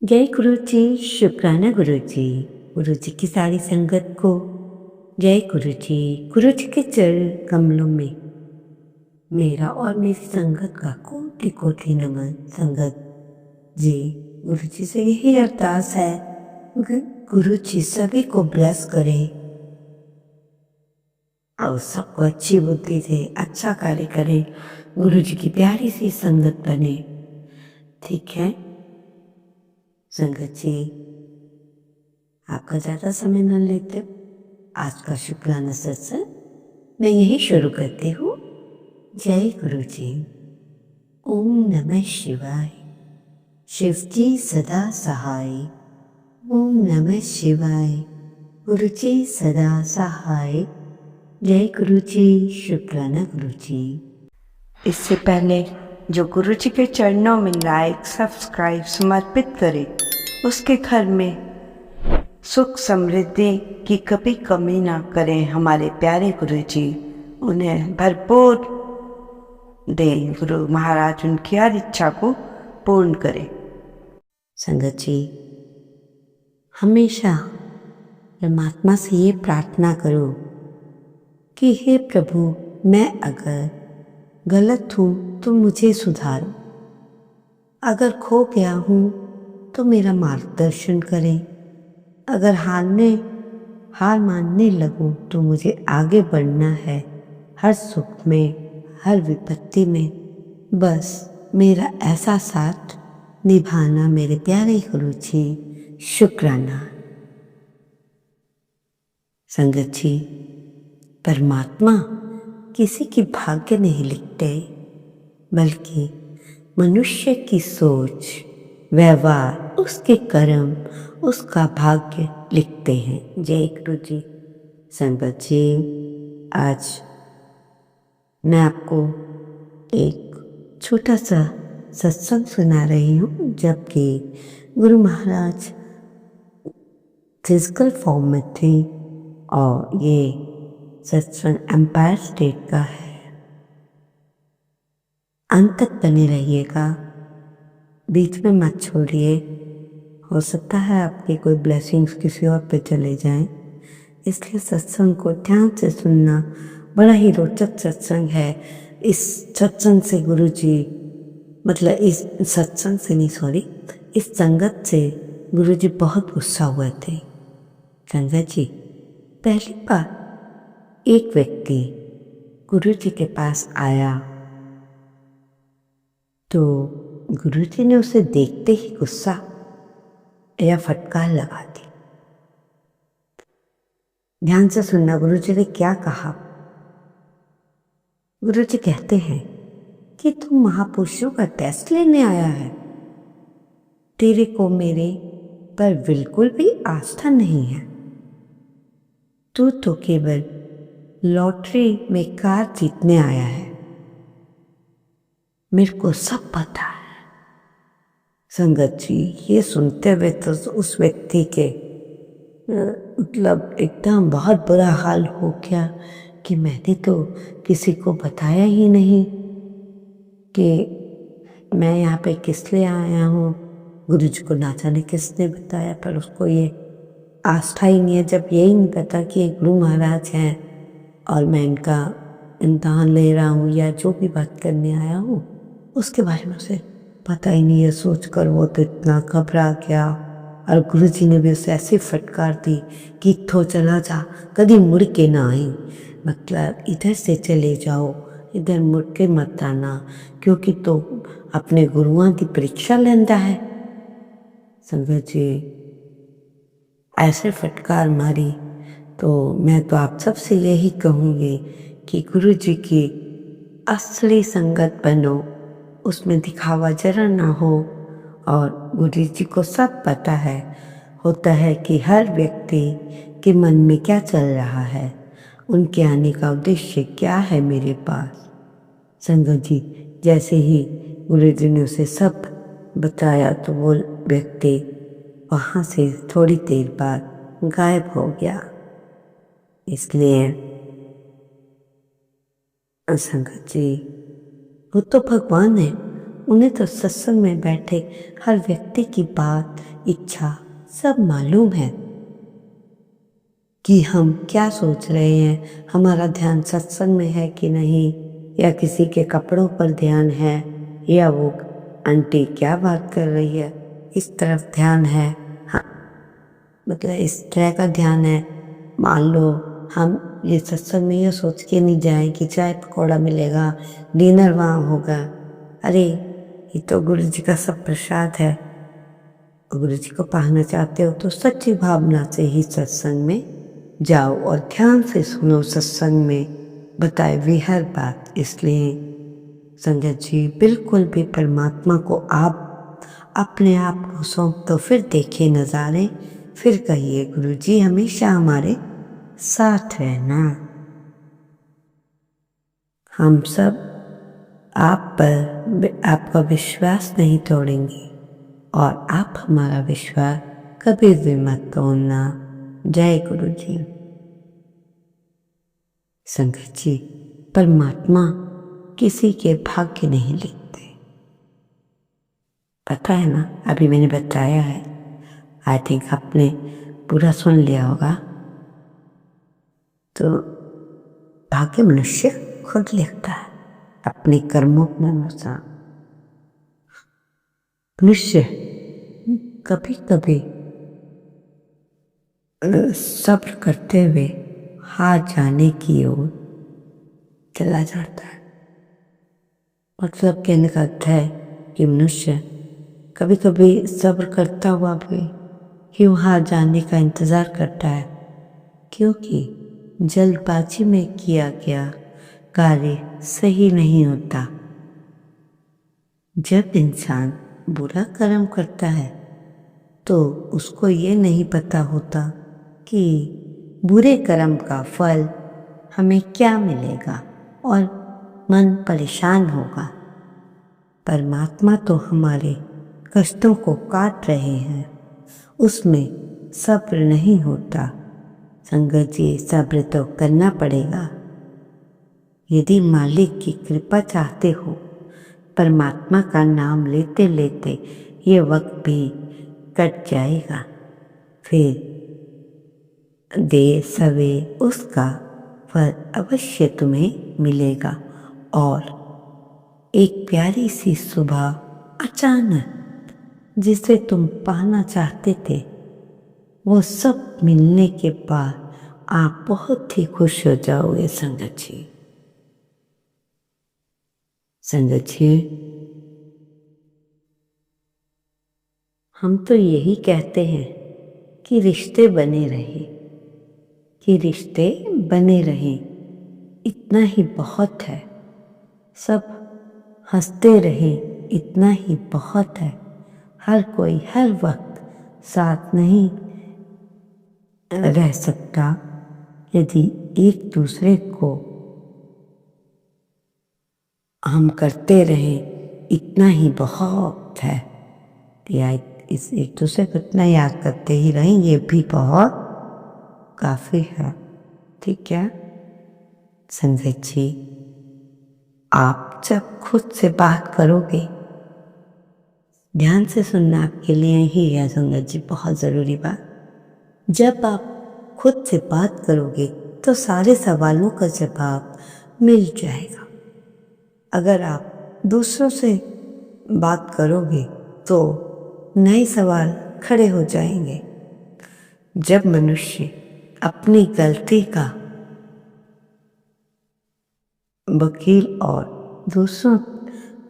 जय गुरु जी, शुक्राना गुरु जी। गुरु जी की सारी संगत को जय गुरु जी। गुरु जी के चरण कमलों में मेरा और मेरी संगत का कोटि कोटि नमन। संगत जी, गुरु जी से यही अरदास है कि गुरु जी सभी को ब्लेस करें और सबको अच्छी बुद्धि दे, अच्छा कार्य करें, गुरु जी की प्यारी सी संगत बने। ठीक है संगत जी, आपका ज्यादा समय न लेते आज का शुक्राना सत्संग मैं यही शुरू करती हूँ। जय गुरु जी। ओम नमः शिवाय। शिव जी सदा सहाय। ओम नमः शिवाय। गुरु जी सदा सहाय। जय गुरु जी, शुक्राना गुरु जी। इससे पहले जो गुरु जी के चरणों में लाइक सब्सक्राइब समर्पित करे, उसके घर में सुख समृद्धि की कभी कमी ना करें। हमारे प्यारे गुरु जी उन्हें भरपूर दें। गुरु महाराज उनकी हर इच्छा को पूर्ण करें। संगत जी, हमेशा परमात्मा से ये प्रार्थना करो कि हे प्रभु, मैं अगर गलत हूँ तो मुझे सुधारो, अगर खो गया हूँ तो मेरा मार्गदर्शन करें, अगर हार मानने लगूं तो मुझे आगे बढ़ना है, हर सुख में हर विपत्ति में बस मेरा ऐसा साथ निभाना मेरे प्यारे गुरु जी। शुक्राना। संगत जी, परमात्मा किसी की भाग्य नहीं लिखते, बल्कि मनुष्य की सोच, व्यवहार, उसके कर्म, उसका भाग्य लिखते हैं। जय गुरु जी। संगत जी, आज मैं आपको एक छोटा सा सत्संग सुना रही हूँ, जबकि गुरु महाराज फिजिकल फॉर्म में थे और ये सत्संग एम्पायर स्टेट का है। अंत तक बने रहिएगा, बीच में मत छोड़िए। हो सकता है आपके कोई ब्लेसिंग्स किसी और पे चले जाएं, इसलिए सत्संग को ध्यान से सुनना। बड़ा ही रोचक सत्संग है। इस सत्संग से गुरु जी, मतलब इस सत्संग से नहीं, सॉरी, इस संगत से गुरु जी बहुत गुस्सा हुए थे। संगत जी, पहली बार एक व्यक्ति गुरु जी के पास आया तो गुरु जी ने उसे देखते ही गुस्सा या फटकार लगा दी। ध्यान से सुनना, गुरु जी ने क्या कहा। गुरु जी कहते हैं कि तू महापुरुषों का टेस्ट लेने आया है, तेरे को मेरे पर बिल्कुल भी आस्था नहीं है, तू तो केवल लॉटरी में कार जीतने आया है, मेरे को सब पता है। संगत जी, ये सुनते हुए तो उस व्यक्ति के मतलब एकदम बहुत बुरा हाल हो गया कि मैंने तो किसी को बताया ही नहीं कि मैं यहाँ पे किस लिए आया हूँ। गुरु जी को ना जाने किसने बताया, पर उसको ये आस्था ही नहीं है। जब यही नहीं पता कि एक गुरु महाराज हैं और मैं इनका इम्तहान ले रहा हूँ या जो भी बात करने आया हूँ उसके बारे में उसे पता ही नहीं है, सोचकर वो तो इतना घबरा गया। और गुरु जी ने भी उसे ऐसी फटकार दी कि थो चला जा, कभी मुड़ के ना आई, मतलब इधर से चले जाओ, इधर मुड़ के मत आना, क्योंकि तो अपने गुरुआं की परीक्षा लेंदा है। संगत जी, ऐसे फटकार मारी तो मैं तो आप सबसे यही कहूँगी कि गुरु जी की असली संगत बनो, उसमें दिखावा जरा ना हो। और गुरु जी को सब पता है, होता है कि हर व्यक्ति के मन में क्या चल रहा है, उनके आने का उद्देश्य क्या है मेरे पास। संगत जी, जैसे ही गुरु जी ने उसे सब बताया तो वो व्यक्ति वहाँ से थोड़ी देर बाद गायब हो गया। इसलिए संगत जी, वो तो भगवान है, उन्हें तो सत्संग में बैठे हर व्यक्ति की बात इच्छा सब मालूम है कि हम क्या सोच रहे हैं, हमारा ध्यान सत्संग में है कि नहीं, या किसी के कपड़ों पर ध्यान है, या वो आंटी क्या बात कर रही है इस तरफ ध्यान है। हाँ, मतलब इस तरह का ध्यान है। मान लो हम ये सत्संग में ये सोच के नहीं जाए कि चाय पकौड़ा मिलेगा, डिनर वहाँ होगा। अरे ये तो गुरु जी का सब प्रसाद है। गुरु जी को पाना चाहते हो तो सच्ची भावना से ही सत्संग में जाओ और ध्यान से सुनो सत्संग में बताए हुई हर बात। इसलिए संगत जी, बिल्कुल भी परमात्मा को आप अपने आप को सौंप दो, फिर देखिए नज़ारे, फिर कहिए गुरु जी हमेशा हमारे साथ रहना। हम सब आप पर आपका विश्वास नहीं तोड़ेंगे और आप हमारा विश्वास कभी भी मत तोड़ना। जय गुरु जी। संगत जी, परमात्मा किसी के भाग्य नहीं लिखते, पता है ना। अभी मैंने बताया है, आई थिंक आपने पूरा सुन लिया होगा। तो भाग्य मनुष्य खुद लिखता है अपने कर्मों के अनुसार। मनुष्य कभी कभी सब्र करते हुए हार जाने की ओर चला जाता है। मतलब कहने का अर्थ है कि मनुष्य कभी कभी सब्र करता हुआ भी क्यों हार जाने का इंतजार करता है, क्योंकि जल्दबाजी में किया गया कार्य सही नहीं होता। जब इंसान बुरा कर्म करता है तो उसको ये नहीं पता होता कि बुरे कर्म का फल हमें क्या मिलेगा और मन परेशान होगा। परमात्मा तो हमारे कष्टों को काट रहे हैं, उसमें सब्र नहीं होता। संगत जी, सब्र तो करना पड़ेगा। यदि मालिक की कृपा चाहते हो, परमात्मा का नाम लेते लेते ये वक्त भी कट जाएगा, फिर देर सवेर उसका फल अवश्य तुम्हें मिलेगा। और एक प्यारी सी सुबह अचानक जिसे तुम पाना चाहते थे, वो सब मिलने के बाद आप बहुत ही खुश हो जाओगे। संगत जी, संगत जी, हम तो यही कहते हैं कि रिश्ते बने रहे, कि रिश्ते बने रहें, इतना ही बहुत है। सब हंसते रहें, इतना ही बहुत है। हर कोई हर वक्त साथ नहीं रह सकता। यदि एक दूसरे को हम करते रहें, इतना ही बहुत है। या इस एक दूसरे को इतना याद करते ही रहें, ये भी बहुत काफी है। ठीक है संगत जी, आप जब खुद से बात करोगे, ध्यान से सुनना आपके लिए ही है संगत जी, बहुत ज़रूरी बात। जब आप खुद से बात करोगे तो सारे सवालों का जवाब मिल जाएगा। अगर आप दूसरों से बात करोगे तो नए सवाल खड़े हो जाएंगे। जब मनुष्य अपनी गलती का वकील और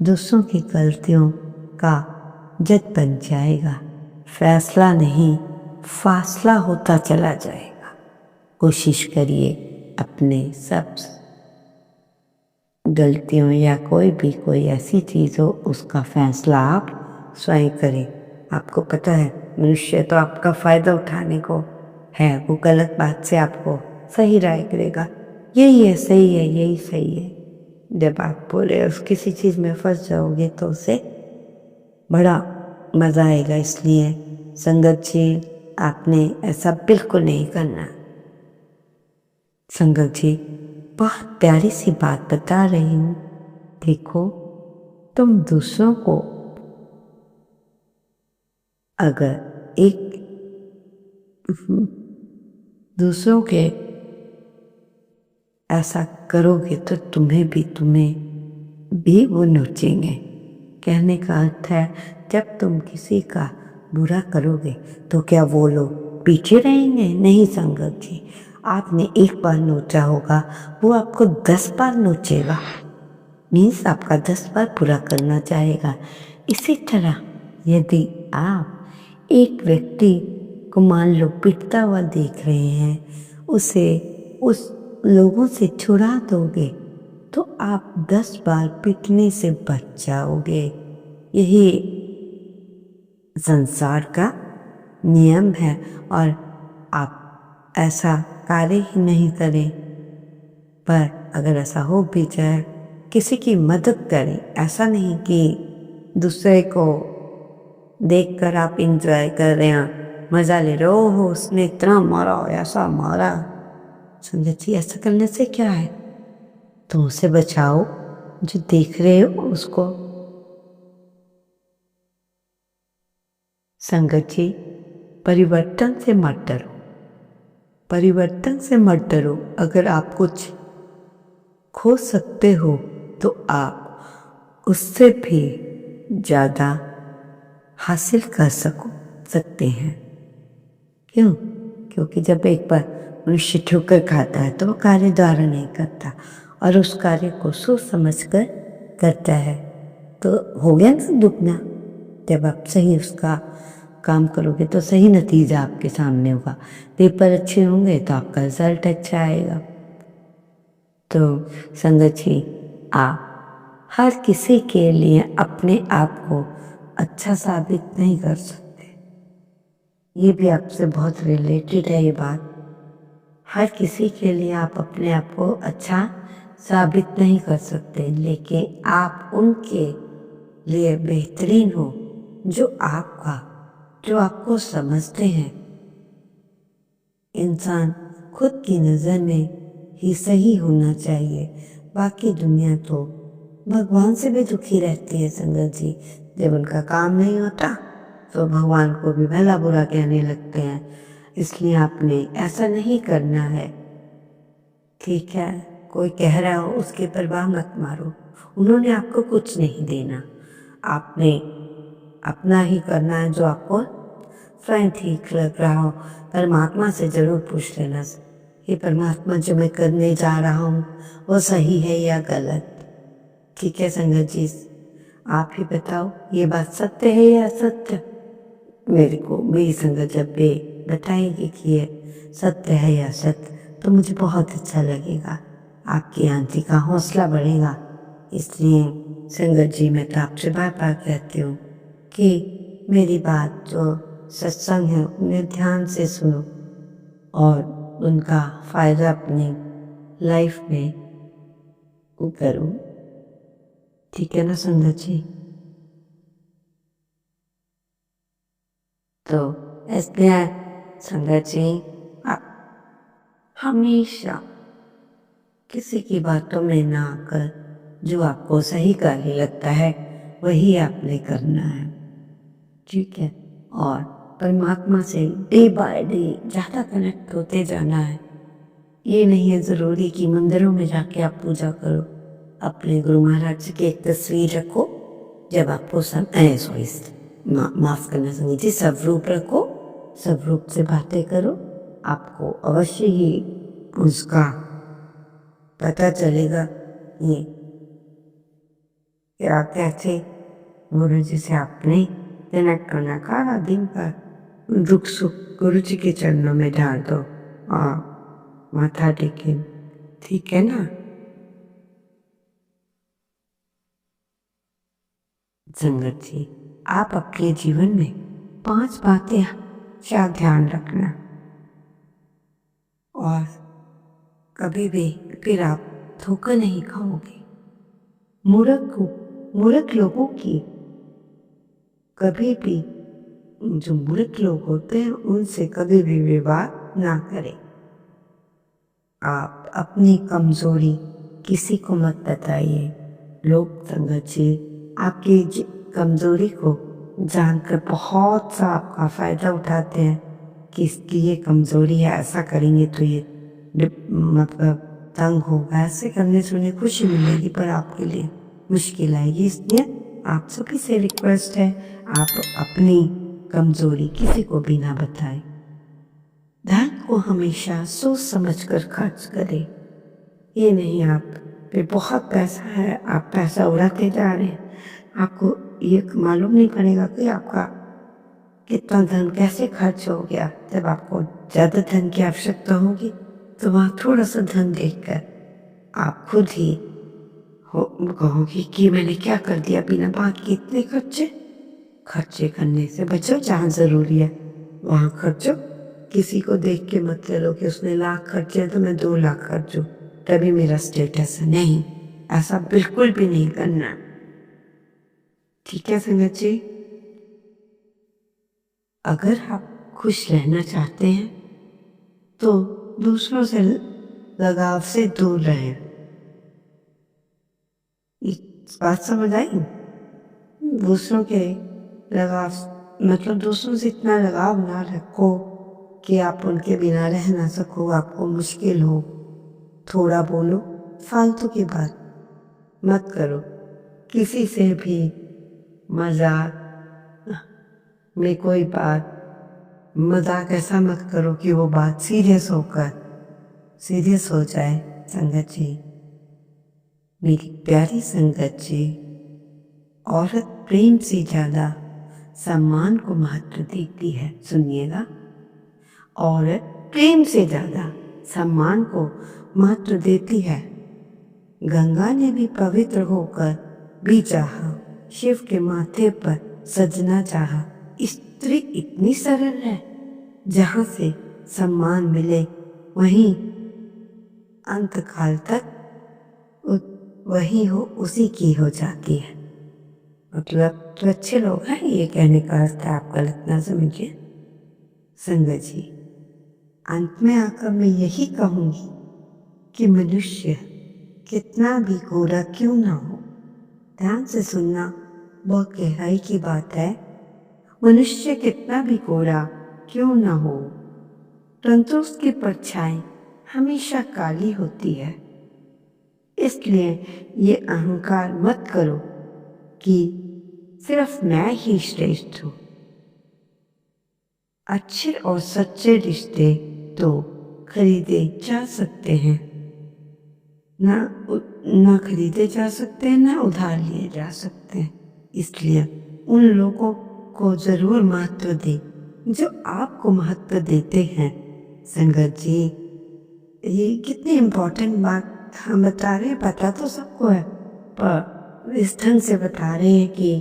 दूसरों की गलतियों का जज बन जाएगा, फैसला नहीं फासला होता चला जाएगा। कोशिश करिए अपने सब गलतियों या कोई ऐसी चीज़ हो, उसका फैसला आप स्वयं करें। आपको पता है मनुष्य तो आपका फ़ायदा उठाने को है, वो गलत बात से आपको सही राय करेगा, यही है सही है, यही सही है। जब आप बोले उस किसी चीज़ में फंस जाओगे तो उसे बड़ा मज़ा आएगा। इसलिए संगत जी, आपने ऐसा बिल्कुल नहीं करना। संगत जी, बहुत प्यारी सी बात बता रही हूँ। देखो, तुम दूसरों को अगर एक दूसरों के ऐसा करोगे तो तुम्हें भी वो नोचेंगे। कहने का अर्थ है, जब तुम किसी का बुरा करोगे तो क्या वो लोग पीछे रहेंगे? नहीं संगत जी, आपने एक बार नोचा होगा, वो आपको 10 बार नोचेगा। मीन्स आपका 10 बार पूरा करना चाहेगा। इसी तरह यदि आप एक व्यक्ति को मान लो पिटता हुआ देख रहे हैं, उसे उस लोगों से छुड़ा दोगे तो आप 10 बार पिटने से बच जाओगे। यही संसार का नियम है। और आप ऐसा कार्य ही नहीं करें, पर अगर ऐसा हो भी जाए किसी की मदद करें। ऐसा नहीं कि दूसरे को देखकर आप इंजॉय कर रहे हैं, मजा ले रहे हो, उसने इतना मारा, ऐसा मारा। संगत जी, ऐसा करने से क्या है? तो उसे बचाओ, जो देख रहे हो उसको। संगत जी, परिवर्तन से मत डरो, परिवर्तन से मत डरो। अगर आप कुछ खो सकते हो तो आप उससे भी ज़्यादा हासिल कर सकते हैं। क्यों? क्योंकि जब एक बार मनुष्य ठोकर खाता है तो वो कार्य द्वारा नहीं करता, और उस कार्य को सोच समझ कर करता है। तो हो गया ना दुगना। जब आप सही उसका काम करोगे तो सही नतीजा आपके सामने होगा। पेपर अच्छे होंगे तो आपका रिजल्ट अच्छा आएगा। तो संगत जी, आप हर किसी के लिए अपने आप को अच्छा साबित नहीं कर सकते। ये भी आपसे बहुत रिलेटेड है ये बात। हर किसी के लिए आप अपने आप को अच्छा साबित नहीं कर सकते, लेकिन आप उनके लिए बेहतरीन हो जो आपको समझते हैं। इंसान खुद की नज़र में ही सही होना चाहिए, बाकी दुनिया तो भगवान से भी दुखी रहती है संगत जी। जब उनका काम नहीं होता तो भगवान को भी भला बुरा कहने लगते हैं। इसलिए आपने ऐसा नहीं करना है, ठीक है? कोई कह रहा हो उसकी परवाह मत मारो, उन्होंने आपको कुछ नहीं देना। आपने अपना ही करना है जो आपको स्वयं ठीक लग रहा हो। परमात्मा से जरूर पूछ लेना, ये परमात्मा जो मैं करने जा रहा हूँ वो सही है या गलत? ठीक है संगत जी, आप ही बताओ ये बात सत्य है या असत्य? मेरे को मेरी संगत जब भी बताएगी कि ये सत्य है या सत्य, तो मुझे बहुत अच्छा लगेगा, आपकी आंटी का हौसला बढ़ेगा। इसलिए संगत जी, मैं तो आपसे बार बार कहती हूँ कि मेरी बात जो सत्संग है उन्हें ध्यान से सुनो और उनका फायदा अपनी लाइफ में करो। ठीक है ना संगत जी? तो इसलिए संगत जी, आप हमेशा किसी की बातों में ना आकर जो आपको सही कार्य लगता है वही आपने करना है, ठीक है? और परमात्मा से डे बाय डे ज़्यादा कनेक्ट होते जाना है। ये नहीं है ज़रूरी कि मंदिरों में जाके आप पूजा करो। अपने गुरु महाराज जी की एक तस्वीर रखो, जब आपको माफ करना संगत जी, स्वरूप रखो, स्वरूप से बातें करो, आपको अवश्य ही उसका पता चलेगा ये क्या कैसे गुरु जी से आपने कनेक्ट करना का। दिन पर दुख सुख गुरु जी के चरणों में डाल दो और माथा टेके, ठीक है ना? संगत जी, आप अपने जीवन में 5 बातें क्या ध्यान रखना, और कभी भी फिर आप धोखा नहीं खाओगे। मूर्ख लोगों की कभी भी, जो मूर्ख लोग होते हैं उनसे कभी भी विवाद ना करें। आप अपनी कमजोरी किसी को मत बताइए। लोग संगत जी आपकी कमजोरी को जानकर बहुत सा आपका फ़ायदा उठाते हैं कि इसकी ये कमज़ोरी है, ऐसा करेंगे तो ये मतलब तंग होगा, ऐसे करने से उन्हें खुशी मिलेगी पर आपके लिए मुश्किल आएगी। इसलिए आप सभी से रिक्वेस्ट है, आप अपनी कमज़ोरी किसी को भी ना बताएं। धन को हमेशा सोच समझ कर खर्च करें। ये नहीं आप पे बहुत पैसा है, आप पैसा उड़ाते जा रहे हैं, आपको ये मालूम नहीं पड़ेगा कि आपका कितना धन कैसे खर्च हो गया। जब आपको ज़्यादा धन की आवश्यकता होगी तो वहाँ थोड़ा सा धन देखकर आप खुद ही कहोगे कि मैंने क्या कर दिया, बिना बात के इतने खर्चे करने से बचो। जहाँ ज़रूरी है वहाँ खर्चो। किसी को देख के मत करो कि उसने 1 लाख खर्चे तो मैं 2 लाख खर्चूं तभी मेरा स्टेटस है। नहीं, ऐसा बिल्कुल भी नहीं करना। ठीक है संगत जी, अगर आप खुश रहना चाहते हैं तो दूसरों से लगाव से दूर रहें। इस बात समझ आई? दूसरों के लगाव मतलब दूसरों से इतना लगाव ना रखो कि आप उनके बिना रह ना सको, आपको मुश्किल हो। थोड़ा बोलो, फालतू की बात मत करो। किसी से भी मजाक में कोई बात मजाक ऐसा मत करो कि वो बात सीरियस हो जाए। संगत जी, मेरी प्यारी संगत जी, औरत प्रेम से ज्यादा सम्मान को महत्व देती है। सुनिएगा, औरत प्रेम से ज्यादा सम्मान को महत्व देती है। गंगा ने भी पवित्र होकर भी चाहा, शिव के माथे पर सजना चाहा। स्त्री इतनी सरल है, जहाँ से सम्मान मिले वहीं अंतकाल तक वही हो उसी की हो जाती है। मतलब तो अच्छे लोग हैं, ये कहने का अर्थ है, आप गलत ना समझिए। संगत जी, अंत में आकर मैं यही कहूंगी कि मनुष्य कितना भी गोरा क्यों ना हो, ध्यान से सुनना, बहुत गहराई की बात है। मनुष्य कितना भी गोरा क्यों ना हो, परंतु उसकी परछाई हमेशा काली होती है। इसलिए ये अहंकार मत करो कि सिर्फ मैं ही श्रेष्ठ हूँ। अच्छे और सच्चे रिश्ते तो खरीदे जा सकते हैं, ना खरीदे जा सकते हैं, ना उधार लिए जा सकते हैं। इसलिए उन लोगों को जरूर महत्व दे जो आपको महत्व देते हैं। संगत जी, ये कितनी इम्पोर्टेंट बात हम बता रहे हैं, पता तो सबको है, पर इस ढंग से बता रहे हैं कि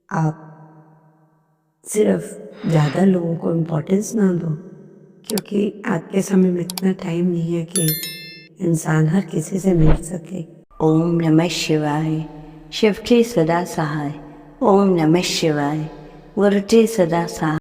आप सिर्फ ज़्यादा लोगों को इम्पोर्टेंस ना दो, क्योंकि आज के समय में इतना टाइम नहीं है कि इंसान हर किसी से मिल सके। ओम नमः शिवाय। शिव के सदा सहाय। ओम नमः शिवाय। गुरु के सदा सहाय।